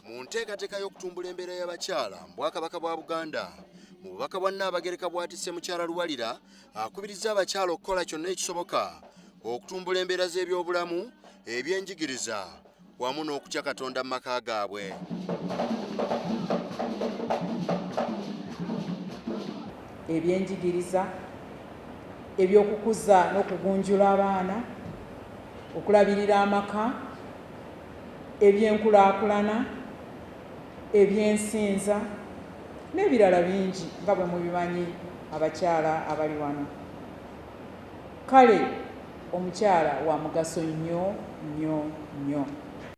Mu nteekateeka y'okutumbula embeera y'abakyala mu Bwakabaka bwa Buganda, mu bubaka bwa Nnaabagereka bw'atisse Mukyala Luwalira akubiriza abakyala okukola kyonna ekisoboka okutumbula embeera z'ebyobulamu, ebyenjigiriza wamu n'okutya Katonda mu maka gaabwe. Ebyenjigiriza, ebyokukuza n'okugunjula abaana, okulabirira amaka, ebyenkulaakulana, ebyensinza n'ebirala bingi nga bwe mubimanyi abakyala abali wano. Kale omukyala wa mugaso nnyo nnyo nnyo.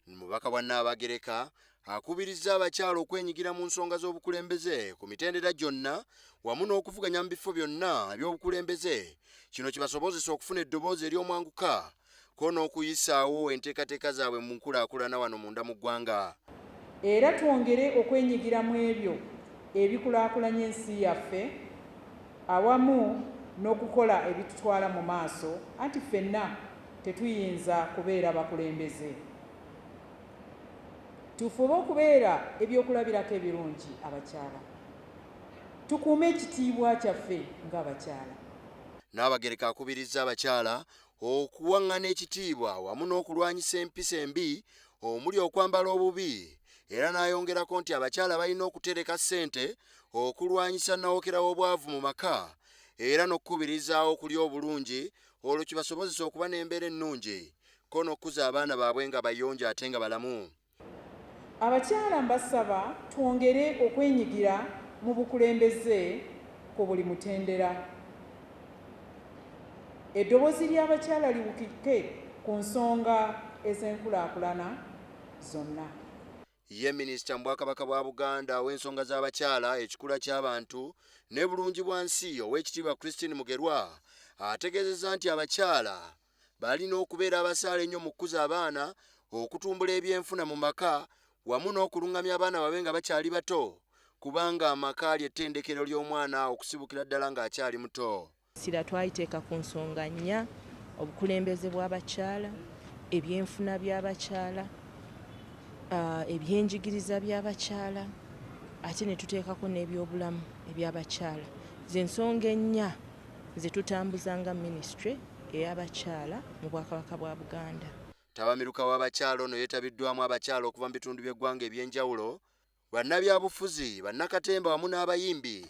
Omubaka wa Nnaabagereka akubiriza abakyala okwenyigira mu nsonga z'obukulembeze ku mitendera gyonna wamu n'okuvuganya mu bifo byonna eby'obukulembeze, kino kibasobozesa okufuna eddoboozi ery'omwanguka ko n'okuyisaawo enteekateeka zaabwe mu nkulaakulana wano munda mu ggwanga. Era twongere okwenyigira mu ebyo ebikulaakulanya ensi yaffe awamu n'okukola ebitutwala mu maaso, anti ffenna tetuyinza kubeera bakulembeze. Tufube okubeera ebyokulabirako ebirungi abakyala. Tukuume ekitiibwa kyaffe ng'abakyala. Nnaabagereka akubiriza abakyala okuwaŋŋana ekitiibwa wamu n'okulwanyisa empisa embi omuli okwambala obubi, era n'ayongerako nti abakyala balina okutereka ssente okulwanyisa nawokera w'obwavu mu maka era n'okukubirizaawo okulya obulungi olwo kibasobozesa okuba n'embeera ennungi ko n'okukuza abaana baabwe nga bayonjo ate nga balamu. Abakyala mbasaba twongere okwenyigira mu bukulembeze ku buli mutendera. Eddoboozi ly'abakyala liwukike ku nsonga ez'enkulaakulana zonna. Ye Minisita mu Bwakabaka bwa Buganda ow'ensonga z'abakyala, ekikula ky'abantu ne bulungi bwa nsi Oweekitiibwa Christine Mugerwa ategeezezza nti abakyala balina okubeera abasaale ennyo mu kukuza abaana, okutumbula ebyenfuna mu maka wamu n'okuluŋŋamya abaana babe nga bakyali bato, kubanga amaka ly'ettendekero ly'omwana okusibukira ddala ng'akyali muto. Sira twayiteeka ku nsonga nnya: obukulembeze bw'abakyala, ebyenfuna by'abakyala, ebyenjigiriza by'abakyala, ate ne tuteekako n'ebyobulamu eby'abakyala. Z'ensonga ennya ze tutambuza nga minisitule ey'abakyala mu Bwakabaka bwa Buganda. Tabamiruka w'abakyala ono yeetabiddwamu abakyala okuva mu bitundu by'eggwanga eby'enjawulo, bannabyabufuzi, bannakatemba wamu n'abayimbi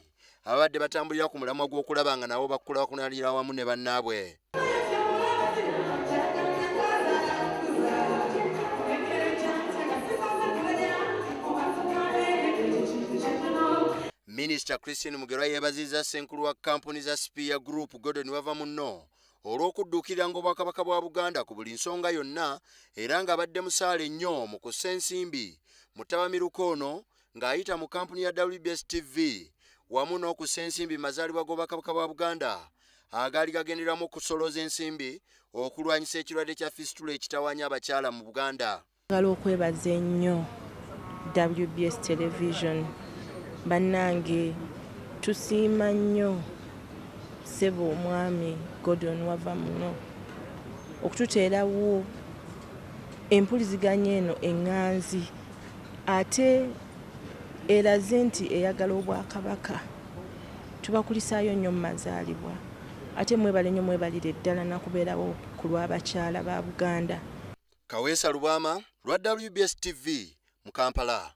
abadde batambulira ku mulamwa gw'okulaba nga nabo bakulaakulanira wamu ne bannaabwe. Minisita Christine Mugerwa yeebazizza Ssenkulu wa kampuni za Spear Group Gordon Wavamunno olw'okudduukirira ng'Obwakabaka bwa Buganda ku buli nsonga yonna era ng'abadde musaale nnyo mu kussa ensimbi mu tabamiruka ono ng'ayita mu kampuni ya WBS TV wamu n'okussa ensimbi mu mazaalibwa g'Obwakabaka bwa Buganda agaali gagenderwamu okusolooza ensimbi okulwanyisa ekirwadde kya fistula ekitawaanya abakyala mu Buganda. Njagala okwebaza ennyo WBS Television. Bannange tusiima nnyo ssebo omwami Gordon Wavamunno okututeerawo empuliziganya eno eŋŋanzi ate eraze nti eyagala Obwakabaka. Tubakulisaayo nnyo mu mazaalibwa ate mwebale nnyo, mwebalire ddala nakubeerawo ku lw'abakyala ba Buganda. Kaweesa Lubama lwa WBS TV mu Kampala.